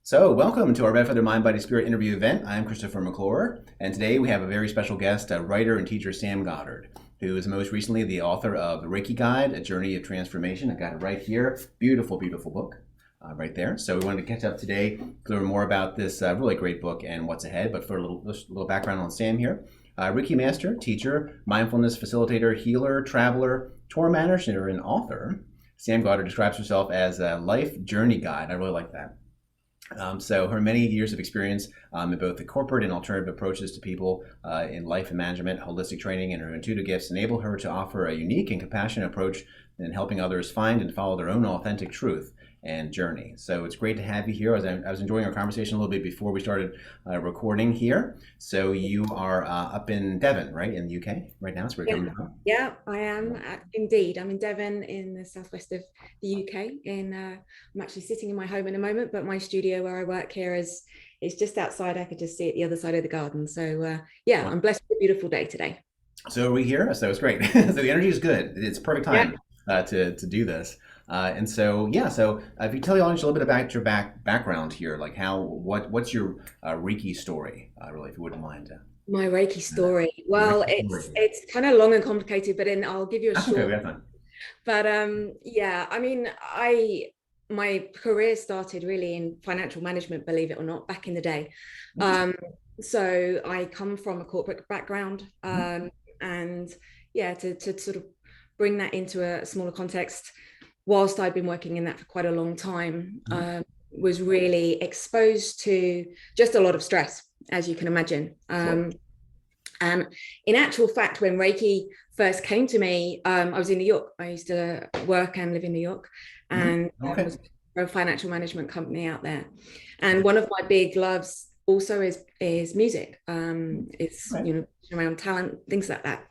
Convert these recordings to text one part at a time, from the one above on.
So, welcome to our REDFeather Mind, Body, Spirit interview event. I'm Christopher McClure, and today we have a very special guest, writer and teacher Sam Goddard, who is most recently the author of The Reiki Guide, A Journey of Transformation. I got it right here. Beautiful, beautiful book right there. So we wanted to catch up today to learn more about this really great book and what's ahead. But for a little background on Sam here, Reiki master, teacher, mindfulness facilitator, healer, traveler, tour manager, and author. Sam Goddard describes herself as a life journey guide. I really like that. So her many years of experience in both the corporate and alternative approaches to people in life and management, holistic training, and her intuitive gifts enable her to offer a unique and compassionate approach in helping others find and follow their own authentic truth and journey. So it's great to have you here. I was enjoying our conversation a little bit before we started recording here. So you are up in Devon, right, in the UK right now? So we're coming from. Yeah, I am indeed. I'm in Devon in the southwest of the UK. I'm actually sitting in my home in a moment, but my studio where I work here is just outside. I could just see it the other side of the garden. So yeah, I'm blessed with a beautiful day today. So are we here? So it's great. So the energy is good. It's perfect time to do this. And so, yeah, so if you tell the audience a little bit about your background here, like what's your Reiki story, really, if you wouldn't mind. My Reiki story. Well, it's kind of long and complicated, but then I'll give you a short. Okay, we have fun. But yeah, I mean, my career started really in financial management, believe it or not, back in the day. So I come from a corporate background, and yeah, to sort of bring that into a smaller context, whilst I'd been working in that for quite a long time, was really exposed to just a lot of stress, as you can imagine. And in actual fact, when Reiki first came to me, I was in New York. I used to work and live in New York, and I was for a financial management company out there. And one of my big loves also is music. It's around talent, things like that.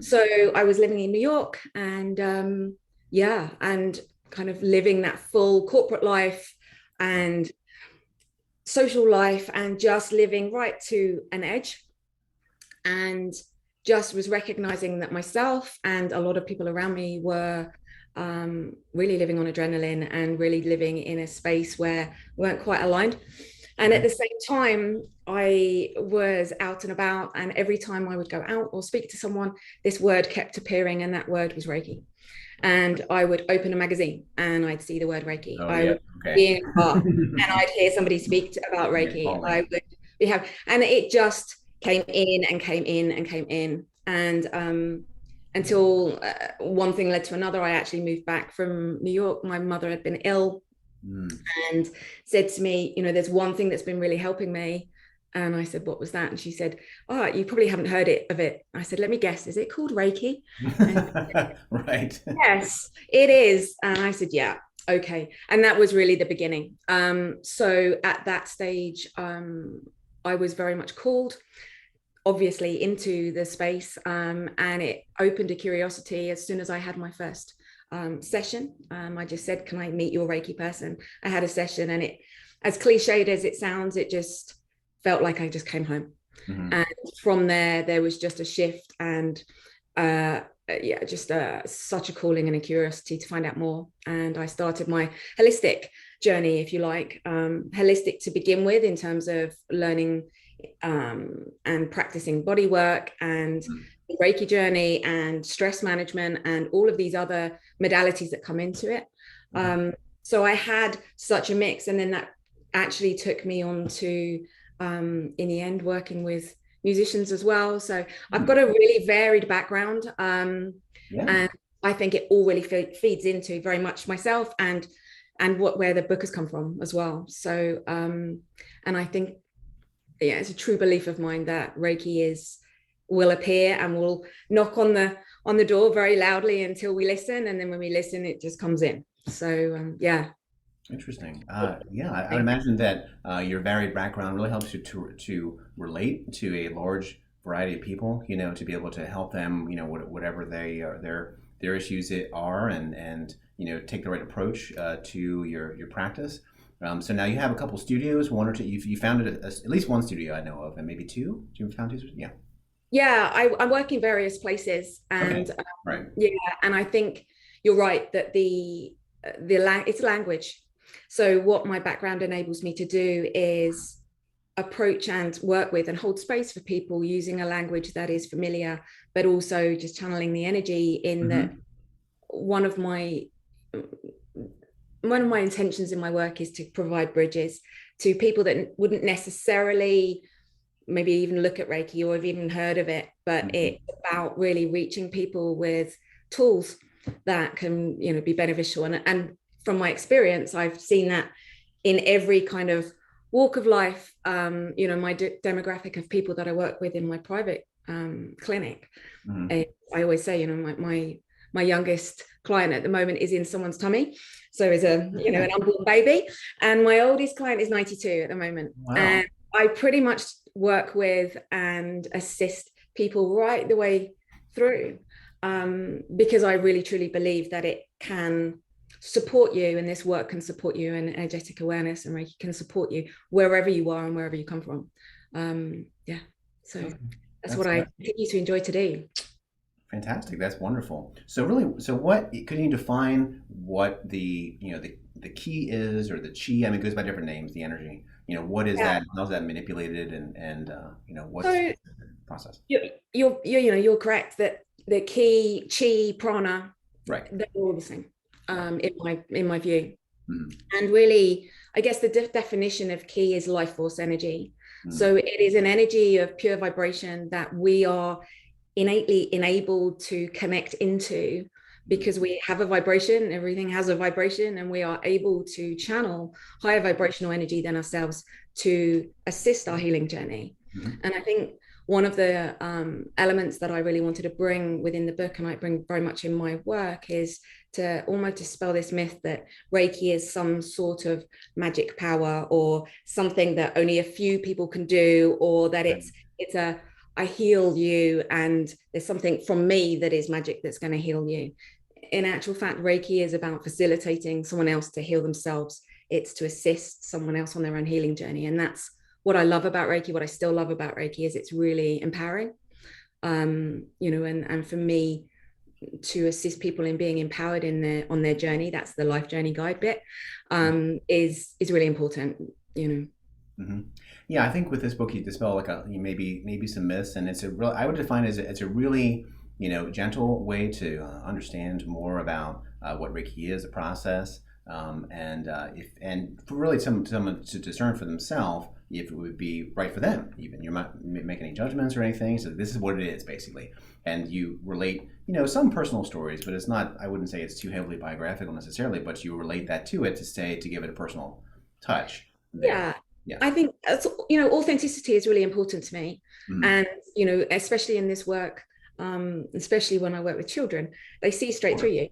So I was living in New York, and yeah, and kind of living that full corporate life and social life, and just living right to an edge, and just was recognizing that myself and a lot of people around me were really living on adrenaline and really living in a space where we weren't quite aligned. And at the same time, I was out and about, and every time I would go out or speak to someone, this word kept appearing, and that word was Reiki. And I would open a magazine and I'd see the word Reiki. I would be in a car and I'd hear somebody speak about Reiki. And it just came in and came in and came in. And until one thing led to another, I actually moved back from New York. My mother had been ill and said to me, there's one thing that's been really helping me. And I said, what was that? And she said, oh, you probably haven't heard of it. I said, let me guess, is it called Reiki? And right. Yes, it is. And I said, yeah, okay. And that was really the beginning. So at that stage, I was very much called, obviously, into the space. And it opened a curiosity as soon as I had my first session. I just said, can I meet your Reiki person? I had a session, and it, as cliched as it sounds, it just felt like I just came home. And from there was just a shift, and just such a calling and a curiosity to find out more. And I started my holistic journey, if you like, holistic to begin with, in terms of learning and practicing body work and the Reiki journey and stress management and all of these other modalities that come into it. So I had such a mix, and then that actually took me on to in the end working with musicians as well. So I've got a really varied background, and I think it all really feeds into very much myself and where the book has come from as well. So and I think it's a true belief of mine that Reiki will appear and will knock on the door very loudly until we listen, and then when we listen, it just comes in. So yeah. Interesting. I imagine that your varied background really helps you to relate to a large variety of people, to be able to help them, whatever they are, their issues are, and take the right approach to your practice. So now you have a couple studios, one or two. You founded at least one studio I know of, and maybe two. Do you found two? Yeah. Yeah, I work in various places, and right. Yeah, and I think you're right that it's language. So what my background enables me to do is approach and work with and hold space for people using a language that is familiar, but also just channeling the energy in that one of my intentions in my work is to provide bridges to people that wouldn't necessarily maybe even look at Reiki or have even heard of it, but it's about really reaching people with tools that can, be beneficial. And from my experience, I've seen that in every kind of walk of life. My demographic of people that I work with in my private clinic. I always say, my youngest client at the moment is in someone's tummy, so is an unborn baby, and my oldest client is 92 at the moment. Wow. And I pretty much work with and assist people right the way through, because I really truly believe that it can support you, and this work can support you, and energetic awareness and Reiki can support you wherever you are and wherever you come from. So that's what I continue to enjoy to do. Fantastic. That's wonderful. So what could you define what the key is, or the chi? I mean, it goes by different names, the energy. What is that? How's that manipulated, and what's the process? You're correct that the key, chi, prana, right, they're all the same, in my view. And really, I guess the definition of ki is life force energy. So it is an energy of pure vibration that we are innately enabled to connect into, because we have a vibration, everything has a vibration, and we are able to channel higher vibrational energy than ourselves to assist our healing journey. And I think one of the elements that I really wanted to bring within the book, and I bring very much in my work, is to almost dispel this myth that Reiki is some sort of magic power, or something that only a few people can do, or that it's a I heal you and there's something from me that is magic that's going to heal you. In actual fact, Reiki is about facilitating someone else to heal themselves. It's to assist someone else on their own healing journey. And that's what I love about Reiki. What I still love about Reiki is it's really empowering. And for me to assist people in being empowered on their journey, that's the life journey guide bit, is really important, Yeah, I think with this book you dispel maybe some myths, and I would define it as it's a really gentle way to understand more about what Reiki is, the process, and for really someone to discern for themselves if it would be right for them. Even you're not making any judgments or anything. So this is what it is basically, and you relate some personal stories, but it's not. I wouldn't say it's too heavily biographical necessarily, but you relate that to it to give it a personal touch. Yeah. I think authenticity is really important to me, and especially in this work, especially when I work with children, they see straight through you.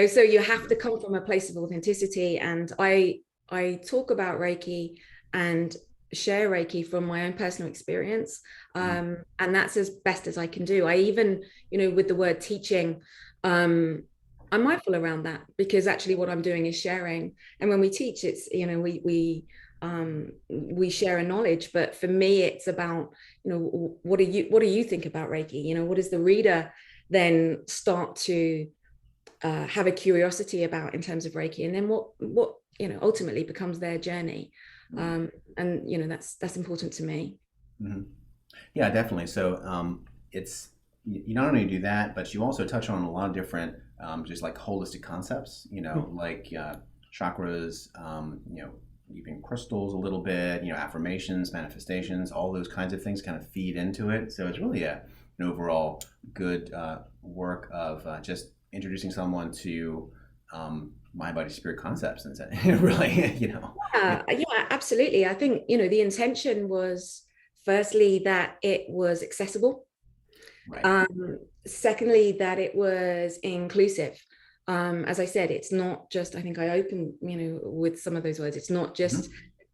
So you have to come from a place of authenticity. And I talk about Reiki and share Reiki from my own personal experience, and that's as best as I can do. I even with the word teaching, I'm mindful around that, because actually what I'm doing is sharing. And when we teach, it's we share a knowledge, but for me it's about what do you think about Reiki? What does the reader then start to have a curiosity about in terms of Reiki, and then what ultimately becomes their journey. And that's important to me. Yeah, definitely. So it's you not only do that, but you also touch on a lot of different just like holistic concepts, like chakras, even crystals a little bit, affirmations, manifestations, all those kinds of things kind of feed into it. So it's really an overall good work of just introducing someone to mind, body, spirit concepts, and really, Yeah, absolutely. I think the intention was firstly that it was accessible. Right. Secondly, that it was inclusive. As I said, it's not just, I think I opened, with some of those words, it's not just,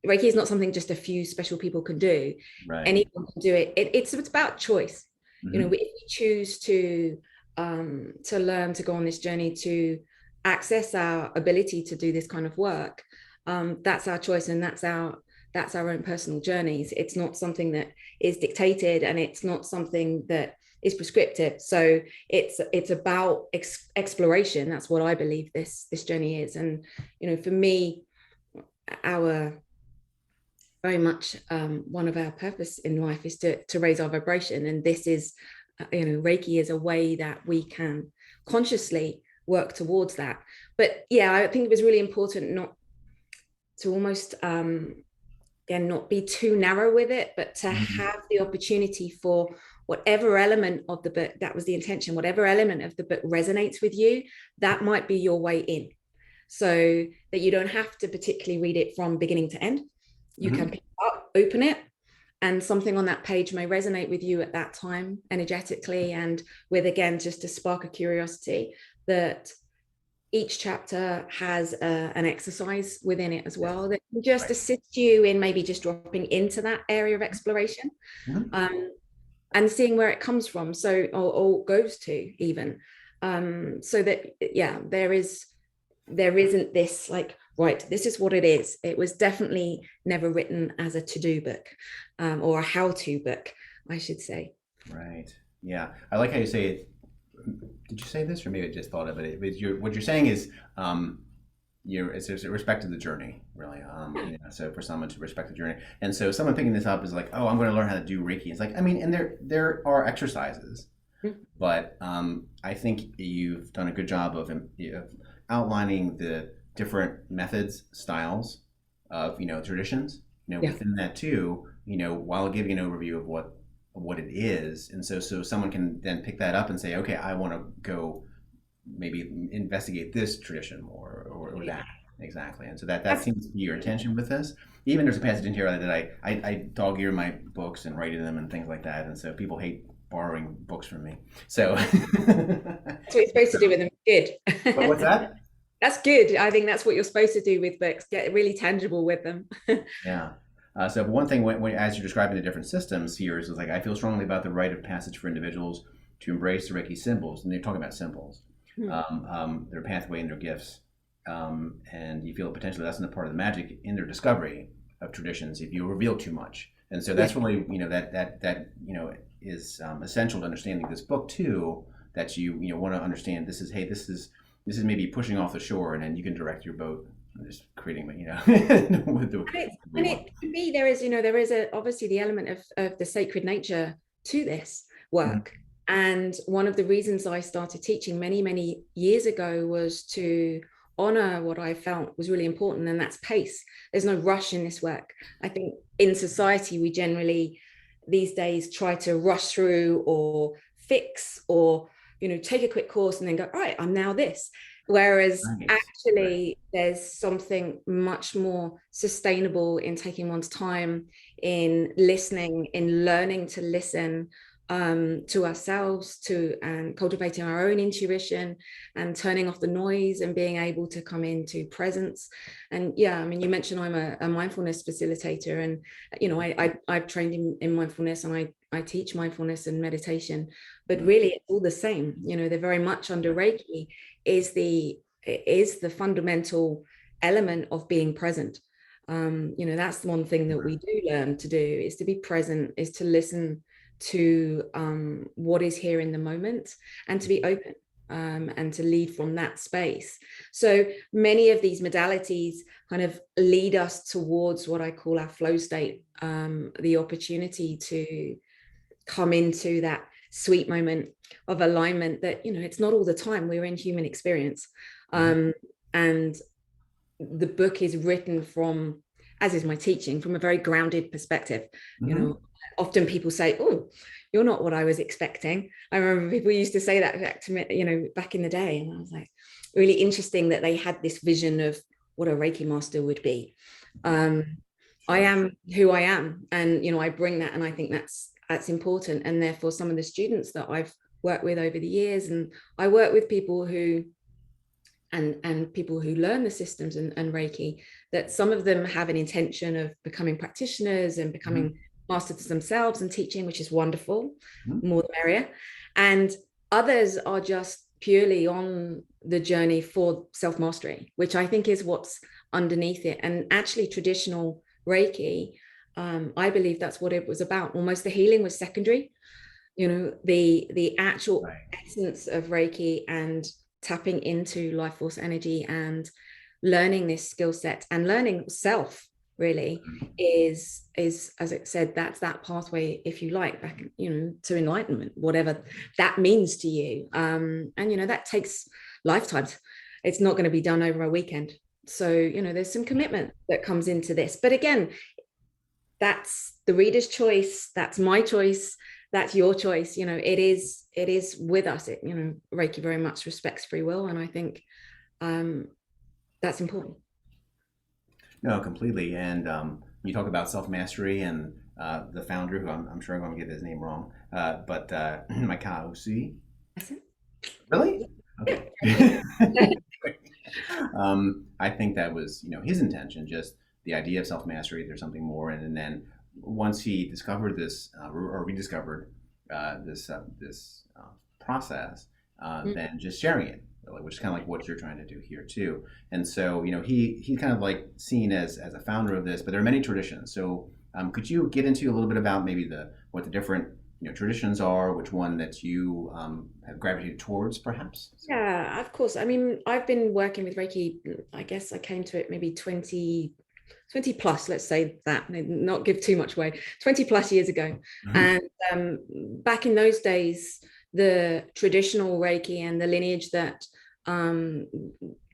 Reiki is not something just a few special people can do. Right. Anyone can do it. It's about choice. If we choose to learn, to go on this journey, to access our ability to do this kind of work, that's our choice, and that's our own personal journeys. It's not something that is dictated, and it's not something that is prescriptive. So it's about exploration. That's what I believe this journey is. And for me, our very much one of our purpose in life is to raise our vibration, and this is Reiki is a way that we can consciously work towards that. But yeah, I think it was really important not to almost again, not be too narrow with it, but to have the opportunity for whatever element of the book, that was the intention, whatever element of the book resonates with you, that might be your way in. So that you don't have to particularly read it from beginning to end. You can pick it up, open it, and something on that page may resonate with you at that time energetically, and with, again, just a spark of curiosity. That each chapter has an exercise within it as well that can just assist you in maybe just dropping into that area of exploration, and seeing where it comes from, so or goes to even, so that there isn't this like, right, this is what it is. It was definitely never written as a to-do book, or a how-to book, I should say. Right. Yeah, I like how you say it. Did you say this, or maybe I just thought of it? What you're saying is, it's respect to the journey, really. So for someone to respect the journey, and so someone picking this up is like, oh, I'm going to learn how to do Reiki. It's like, I mean, and there are exercises, but I think you've done a good job of outlining the different methods, styles of traditions. Within that too, while giving an overview of what it is, and so someone can then pick that up and say, okay, I want to go maybe investigate this tradition more, or that. Exactly. And so that seems to be your intention with this. Even there's a passage in here that I dog ear my books and write in them and things like that, and so people hate borrowing books from me, so that's what you're supposed to do with them. Good. But what's that? That's good. I think that's what you're supposed to do with books, get really tangible with them. Yeah. So one thing, when as you're describing the different systems here, is like, I feel strongly about the rite of passage for individuals to embrace the Reiki symbols, and they're talking about symbols, their pathway and their gifts, and you feel potentially that's not part of the magic in their discovery of traditions if you reveal too much. And so that's really that is essential to understanding this book too. That you want to understand, this is maybe pushing off the shore, and then you can direct your boat. I'm just creating, with it can be, there is obviously the element of the sacred nature to this work. And one of the reasons I started teaching many years ago was to honor what I felt was really important, and that's pace. There's no rush in this work. I think in society we generally these days try to rush through or fix, or take a quick course and then go, all right, I'm now this. Whereas actually there's something much more sustainable in taking one's time, in listening, in learning to listen to ourselves, and cultivating our own intuition, and turning off the noise and being able to come into presence. And yeah, I mean, you mentioned I'm a mindfulness facilitator, and I've trained in mindfulness, and I teach mindfulness and meditation, but really it's all the same. They're very much under Reiki is the fundamental element of being present. That's the one thing that we do learn to do, is to be present, is to listen to what is here in the moment, and to be open, and to lead from that space. So many of these modalities kind of lead us towards what I call our flow state, the opportunity to come into that sweet moment of alignment that it's not all the time. We're in human experience, and the book is written from, as is my teaching, from a very grounded perspective. Often people say, oh, you're not what I was expecting. I remember people used to say that to me, back in the day, and I was like, really interesting that they had this vision of what a Reiki master would be. I am who I am, and I bring that, and I think that's important. And therefore some of the students that I've worked with over the years, and I work with people who and people who learn the systems and Reiki, that some of them have an intention of becoming practitioners and becoming masters themselves and teaching, which is wonderful, more the merrier. And others are just purely on the journey for self-mastery, which I think is what's underneath it. And actually traditional Reiki, I believe that's what it was about. Almost the healing was secondary. The actual essence of Reiki and tapping into life force energy and learning this skill set and learning self really is as it said, that's that pathway, if you like, back, to enlightenment, whatever that means to you. And that takes lifetimes. It's not going to be done over a weekend. So there's some commitment that comes into this, but again, that's the reader's choice, that's my choice, that's your choice. It is with us. Reiki very much respects free will, and I think that's important. No, completely. And you talk about self-mastery, and the founder, who I'm sure I'm going to get his name wrong, but McClure. Really? Okay. I think that was, his intention, just the idea of self-mastery. There's something more. And then once he discovered this, or rediscovered this process, then just sharing it, which is kind of like what you're trying to do here too. And so, he's kind of like seen as a founder of this, but there are many traditions. So could you get into a little bit about maybe what the different traditions are, which one that you have gravitated towards, perhaps? Yeah, of course. I mean, I've been working with Reiki, I guess I came to it maybe 20 plus, let's say that, not give too much away, 20 plus years ago. Mm-hmm. And back in those days, the traditional Reiki and the lineage that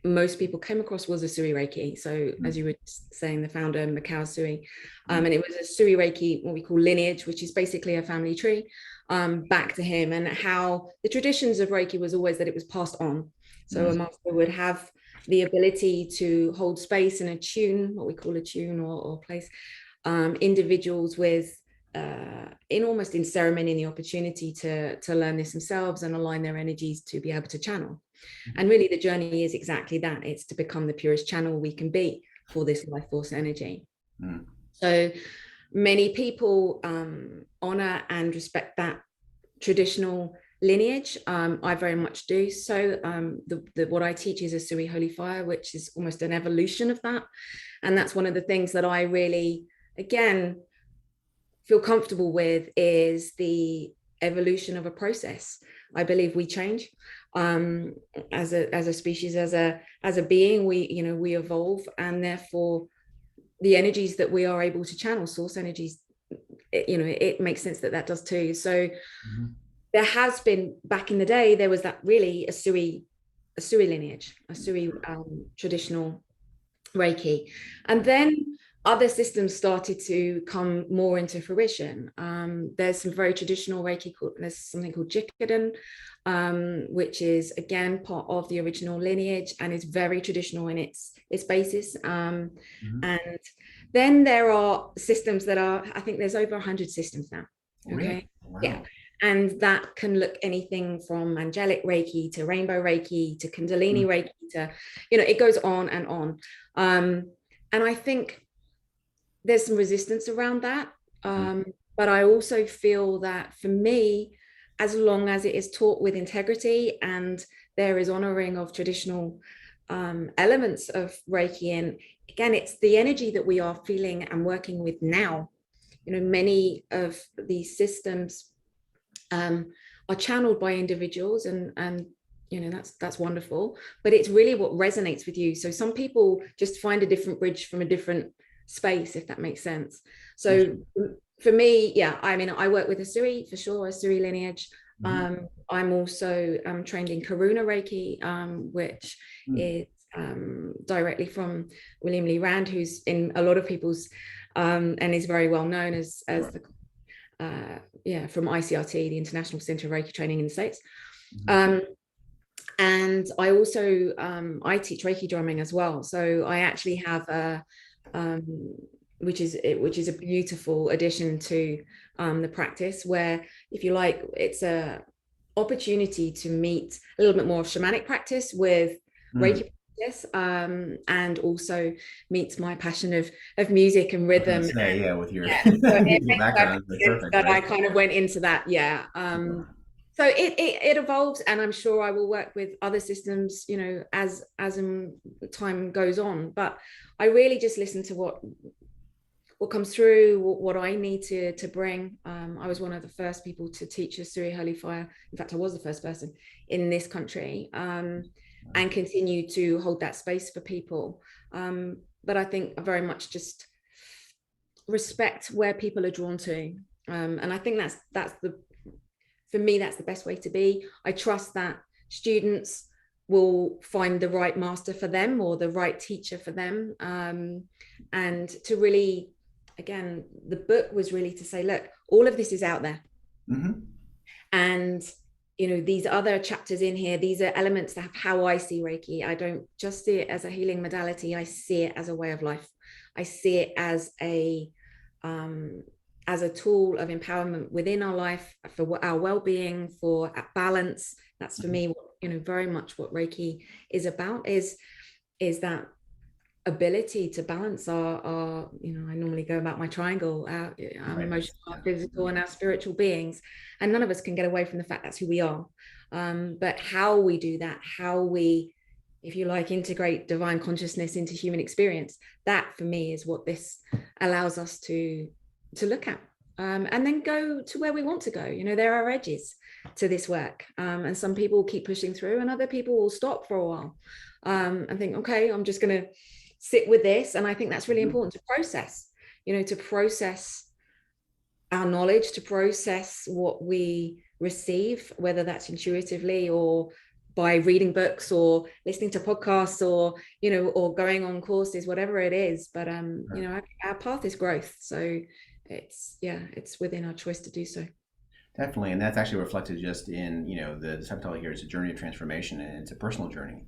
most people came across was a Sui Reiki. So mm-hmm. as you were saying, the founder, McClure Sui, and it was a Sui Reiki, what we call lineage, which is basically a family tree, back to him. And how the traditions of Reiki was always that it was passed on. So mm-hmm. a master would have the ability to hold space and attune, what we call attune or place, individuals with, in ceremony, the opportunity to learn this themselves and align their energies to be able to channel. Mm-hmm. And really the journey is exactly that. It's to become the purest channel we can be for this life force energy. Mm. So many people honor and respect that traditional lineage. I very much do. So what I teach is a Sui Holy Fire, which is almost an evolution of that. And that's one of the things that I really, again, feel comfortable with, is the evolution of a process. I believe we change as a species, as a being. We evolve, and therefore the energies that we are able to channel, source energies, it makes sense that does too. So mm-hmm. there has been, back in the day, there was that really a Sui lineage, a Sui traditional Reiki, and then other systems started to come more into fruition. There's some very traditional Reiki, there's something called Goddard, which is again part of the original lineage and is very traditional in its basis. Mm-hmm. And then there are systems that are, I think there's over 100 systems now. Okay. Really? Wow. Yeah. And that can look anything from angelic Reiki to rainbow Reiki to Kundalini mm-hmm. Reiki to, it goes on and on. And I think there's some resistance around that. But I also feel that for me, as long as it is taught with integrity and there is honoring of traditional elements of Reiki, and again, it's the energy that we are feeling and working with now. Many of these systems are channeled by individuals, and that's wonderful, but it's really what resonates with you. So some people just find a different bridge from a different space, if that makes sense. So for me, yeah, I mean, I work with a Sui, for sure, a Sui lineage. Mm-hmm. I'm also trained in Karuna Reiki, which is directly from William Lee Rand, who's in a lot of people's and is very well known as the from ICRT, the International Center of Reiki Training in the States. Mm-hmm. And I also I teach Reiki drumming as well. So I actually have a which is a beautiful addition to the practice, where, if you like, it's a opportunity to meet a little bit more of shamanic practice with Reiki practice, and also meets my passion of music and rhythm. With your background, that I kind of went into that. So it evolves, and I'm sure I will work with other systems, as time goes on. But I really just listen to what comes through, what I need to bring. I was one of the first people to teach a Sui Holy Fire. In fact, I was the first person in this country. and continue to hold that space for people. But I think I very much just respect where people are drawn to. And I think for me, that's the best way to be. I trust that students will find the right master for them or the right teacher for them. And to really, again, the book was really to say, look, all of this is out there. And, you know, these other chapters in here, these are elements that have how I see Reiki. I don't just see it as a healing modality. I see it as a way of life. I see it as a tool of empowerment within our life, for our well-being, for balance. That's for me, you know, very much what Reiki is about, is that ability to balance our you know, I normally go about my triangle, our emotional, our physical, and our spiritual beings. And none of us can get away from the fact that's who we are. But how we do that, how we, if you like, integrate divine consciousness into human experience, that for me is what this allows us to look at, and then go to where we want to go. You know, there are edges to this work, and some people keep pushing through, and other people will stop for a while and think, okay, I'm just going to sit with this. And I think that's really important to process, you know, to process our knowledge, to process what we receive, whether that's intuitively or by reading books or listening to podcasts or, you know, or going on courses, whatever it is. But you know, our path is growth, so it's within our choice to do so. Definitely. And that's actually reflected just in, you know, the subtitle here is a journey of transformation, and it's a personal journey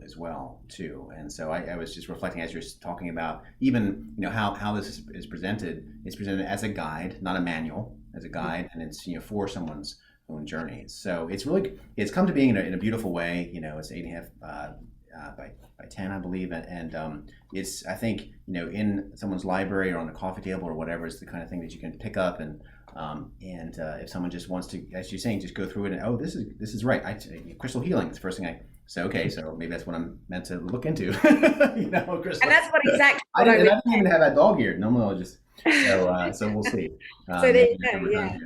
as well too. And so I was just reflecting as you're talking about, even, you know, how this is presented. It's presented as a guide, not a manual, as a guide, and it's, you know, for someone's own journeys. So it's come to being in a beautiful way. You know, it's 8.5 by 10, I believe, and it's, I think, you know, in someone's library or on the coffee table or whatever, is the kind of thing that you can pick up, and if someone just wants to, as you're saying, just go through it and, oh, this is right. Crystal healing is the first thing I say. Okay, so maybe that's what I'm meant to look into. You know, crystal. And that's what exactly. I didn't even have that dog here. Normally I'll just. So we'll see. So there you go. Yeah.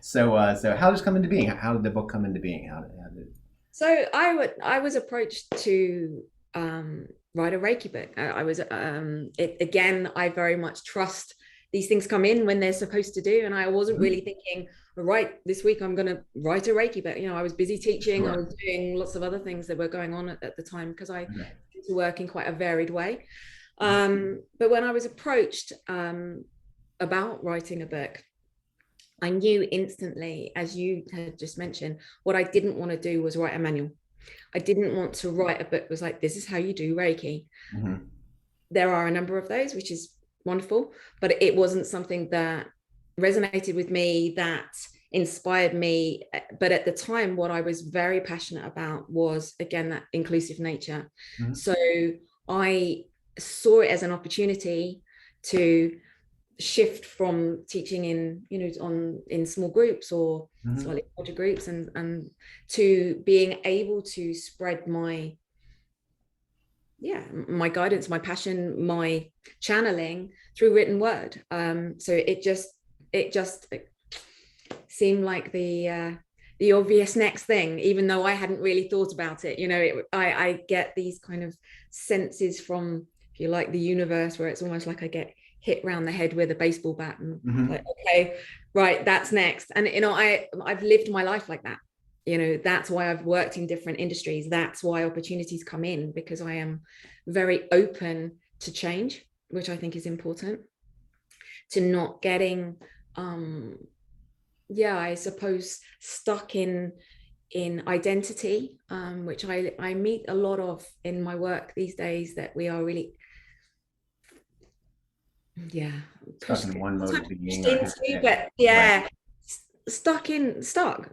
So how did this come into being? How did the book come into being? How did? So I was approached to write a Reiki book. I was again, I very much trust these things come in when they're supposed to do, and I wasn't really thinking, right, this week I'm going to write a Reiki book. You know, I was busy teaching. Sure. I was doing lots of other things that were going on at the time, because I tend to work in quite a varied way. But when I was approached about writing a book, I knew instantly, as you had just mentioned, what I didn't want to do was write a manual. I didn't want to write a book that was like, this is how you do Reiki. There are a number of those, which is wonderful, but it wasn't something that resonated with me, that inspired me. But at the time, what I was very passionate about was, again, that inclusive nature. So I saw it as an opportunity to shift from teaching in, you know, in small groups or slightly larger groups, and to being able to spread my guidance, my passion, my channeling through written word. So it just seemed like the obvious next thing, even though I hadn't really thought about it. You know, I get these kind of senses from, if you like, the universe, where it's almost like I get hit round the head with a baseball bat, and like, okay, right, that's next. And, you know, I've lived my life like that. You know, that's why I've worked in different industries. That's why opportunities come in, because I am very open to change, which I think is important, to not getting, I suppose, stuck in identity, which I meet a lot of in my work these days, that we are really, stuck in one mode of being, stuck,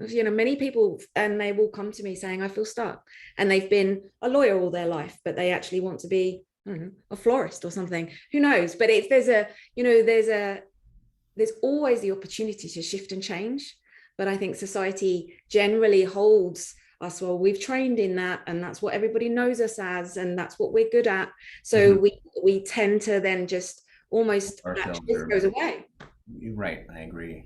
you know, many people, and they will come to me saying, I feel stuck, and they've been a lawyer all their life, but they actually want to be, I don't know, a florist or something, who knows. But there's always the opportunity to shift and change. But I think society generally holds us, well, we've trained in that, and that's what everybody knows us as, and that's what we're good at. So we tend to then just almost that goes away. Right, I agree.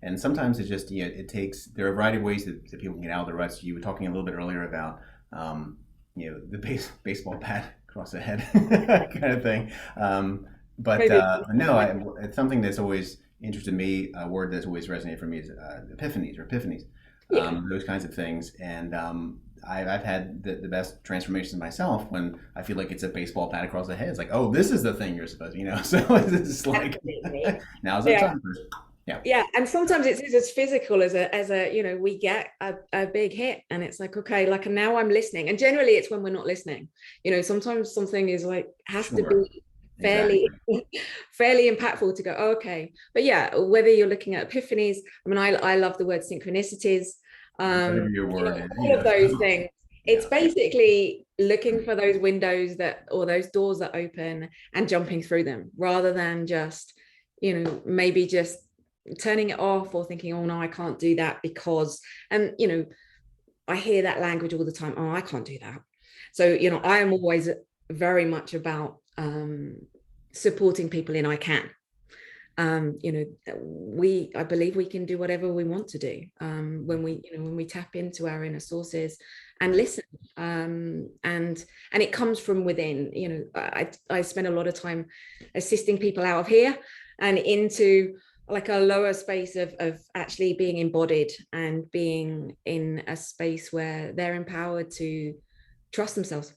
And sometimes it just, it takes, there are a variety of ways that people can get out of the ruts. You were talking a little bit earlier about, the baseball bat across the head kind of thing. But no, it's something that's always interested me. A word that's always resonated for me is epiphanies, Yeah. those kinds of things. And I've had the best transformations myself when I feel like it's a baseball bat across the head. It's like, oh, this is the thing you're supposed to, So it's like, Absolutely. now's the time. Yeah. Yeah, and sometimes it's as physical as we get a big hit, and it's like, okay, like now I'm listening. And generally it's when we're not listening. Sometimes something is like has to be fairly fairly impactful to go, oh, okay. But yeah, whether you're looking at epiphanies, I mean, I love the word synchronicities, Whatever your word is, all of those things. Yeah. It's basically looking for those windows or those doors that open and jumping through them, rather than just, maybe just turning it off or thinking, oh no, I can't do that because, and I hear that language all the time. Oh, I can't do that. So I am always very much about supporting people in I can. I believe we can do whatever we want to do when we tap into our inner sources and listen, and it comes from within. I spend a lot of time assisting people out of here and into like a lower space of actually being embodied and being in a space where they're empowered to trust themselves.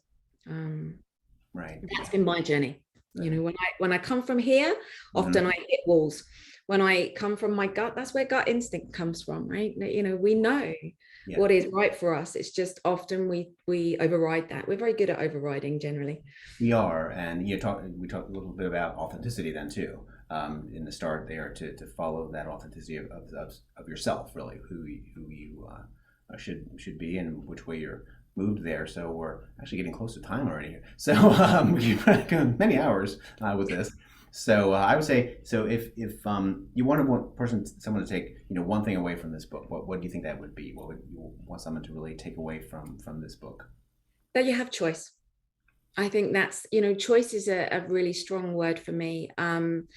Right. That's been my journey. When I come from here, often I hit walls. When I come from my gut, that's where gut instinct comes from, right? We know what is right for us. It's just often we override that. We're very good at overriding generally. We are, and we talked a little bit about authenticity then too, in the start there, to follow that authenticity of yourself, really, who you should be and which way you're moved there. So we're actually getting close to time already here. So we've got many hours with this. So I would say, so if you wanted someone to take one thing away from this book, what do you think that would be? What would you want someone to really take away from this book? That you have choice. I think that's, choice is a really strong word for me, and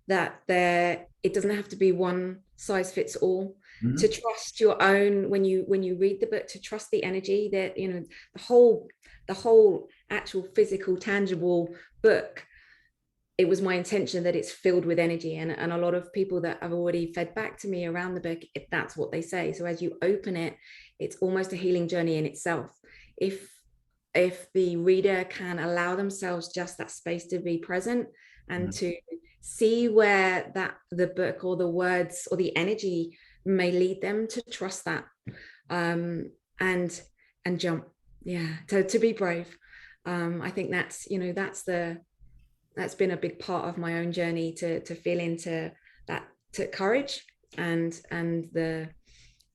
that it doesn't have to be one size fits all. To trust your own, when you read the book, to trust the energy that the whole actual physical tangible book. It was my intention that it's filled with energy, and a lot of people that have already fed back to me around the book, that's what they say. So as you open it, it's almost a healing journey in itself. If the reader can allow themselves just that space to be present and to see where the book or the words or the energy may lead them, to trust that, and jump, to be brave. I think that's that's been a big part of my own journey, to feel into that, to courage and the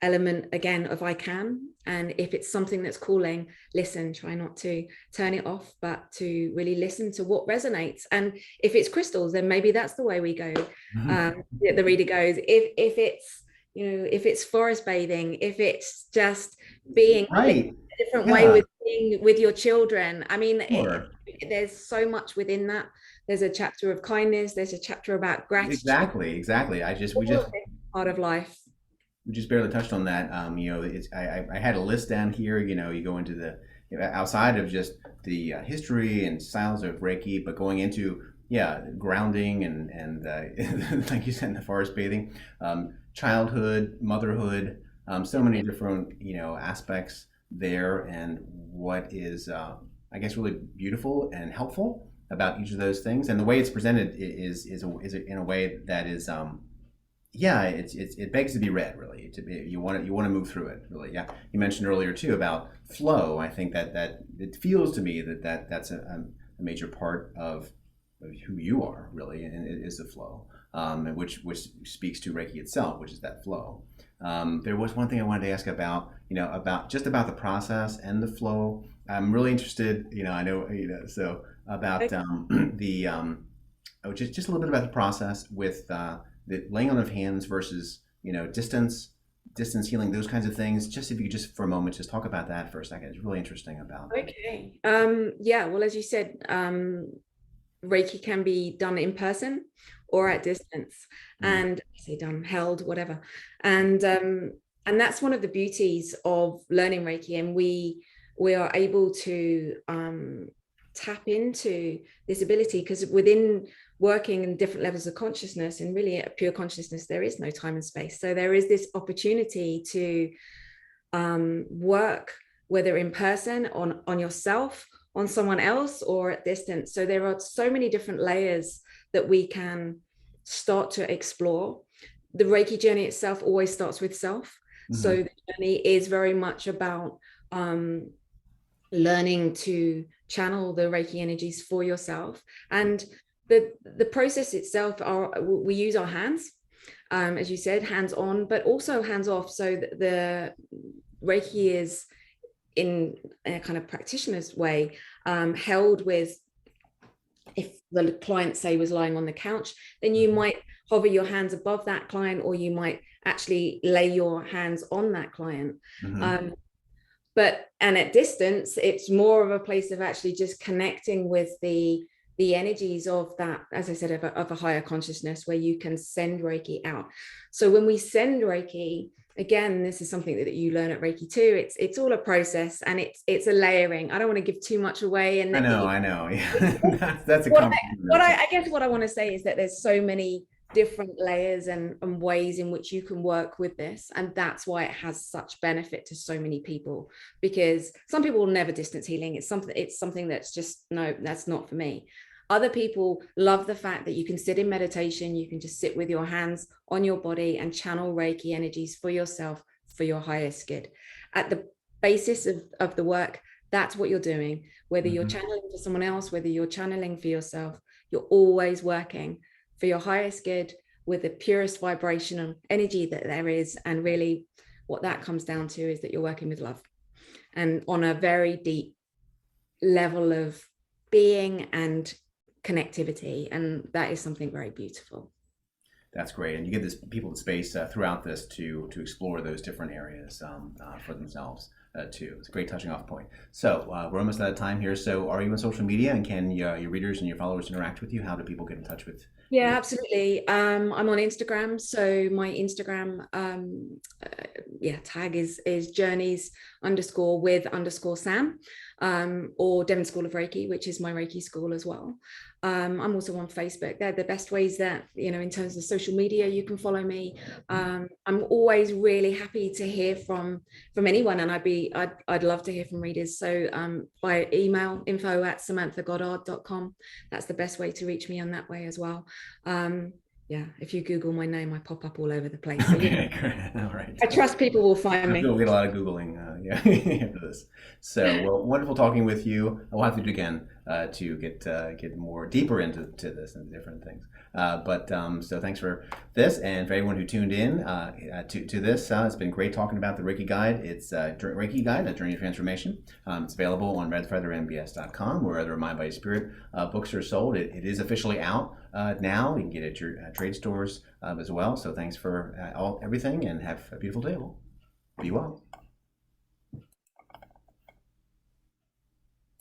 element again of I can. And if it's something that's calling, listen, try not to turn it off, but to really listen to what resonates. And if it's crystals, then maybe that's the way we go. The reader goes, if it's if it's forest bathing, if it's just being a different way with your children. I mean, there's so much within that. There's a chapter of kindness. There's a chapter about gratitude. Exactly. We just part of life. We just barely touched on that. I had a list down here. You go into the outside of just the history and styles of Reiki, but going into grounding and like you said, the forest bathing, childhood, motherhood, so many different aspects there, and what is I guess really beautiful and helpful about each of those things, and the way it's presented is in a way that is it begs to be read, really. You want to move through it, really. Yeah, you mentioned earlier too about flow. I think that it feels to me that's a major part of who you are, really, and it is the flow, which speaks to Reiki itself, which is that flow. There was one thing I wanted to ask about, about the process and the flow. I'm really interested, I know, so about just a little bit about the process with the laying on of hands versus, distance healing, those kinds of things. Just if you could just for a moment, just talk about that for a second. It's really interesting about. Okay. Well, as you said, Reiki can be done in person or at distance, and say done, held, whatever. And that's one of the beauties of learning Reiki, and we are able to tap into this ability, because within working in different levels of consciousness, and really at pure consciousness, there is no time and space. So there is this opportunity to work, whether in person, on yourself, on someone else, or at distance. So there are so many different layers that we can start to explore. The Reiki journey itself always starts with self. So the journey is very much about learning to channel the Reiki energies for yourself. And the process itself, we use our hands, as you said, hands on, but also hands off. So the Reiki is, in a kind of practitioner's way, held with, if the client, say, was lying on the couch, then you might hover your hands above that client, or you might actually lay your hands on that client. And at distance, it's more of a place of actually just connecting with the energies of that, as I said, of a higher consciousness, where you can send Reiki out. So when we send Reiki, again, this is something that you learn at Reiki too. It's all a process, and it's a layering. I don't want to give too much away. And I know. Yeah, that's a I guess what I want to say is that there's so many different layers and ways in which you can work with this, and that's why it has such benefit to so many people. Because some people will never distance healing. It's something that's just, no, that's not for me. Other people love the fact that you can sit in meditation, you can just sit with your hands on your body and channel Reiki energies for yourself, for your highest good. At the basis of the work, that's what you're doing. Whether you're channeling for someone else, whether you're channeling for yourself, you're always working for your highest good, with the purest vibrational energy that there is. And really what that comes down to is that you're working with love, and on a very deep level of being and connectivity. And that is something very beautiful. That's great. And you give people the space throughout this to explore those different areas for themselves too. It's a great touching off point. So we're almost out of time here. So are you on social media, and can your readers and your followers interact with you? How do people get in touch with you? Yeah, absolutely. I'm on Instagram. So my Instagram tag is journeys_with_Sam, or Devon School of Reiki, which is my Reiki school as well. I'm also on Facebook. They're the best ways that, in terms of social media, you can follow me. I'm always really happy to hear from anyone, and I'd love to hear from readers. So by email, info@samanthagoddard.com. That's the best way to reach me on that way as well. If you Google my name, I pop up all over the place. So, okay, great. All right. I trust people will find me. We'll get a lot of Googling after this. So, well, wonderful talking with you. We'll have to do it again to get more deeper into this and different things. So thanks for this, and for everyone who tuned in to this. It's been great talking about the Reiki Guide. It's Reiki Guide, A Journey of Transformation. It's available on REDFeatherMBS.com, where other Mind Body Spirit books are sold. It is officially out now. You can get it at your trade stores as well. So thanks for everything, and have a beautiful day. Be well.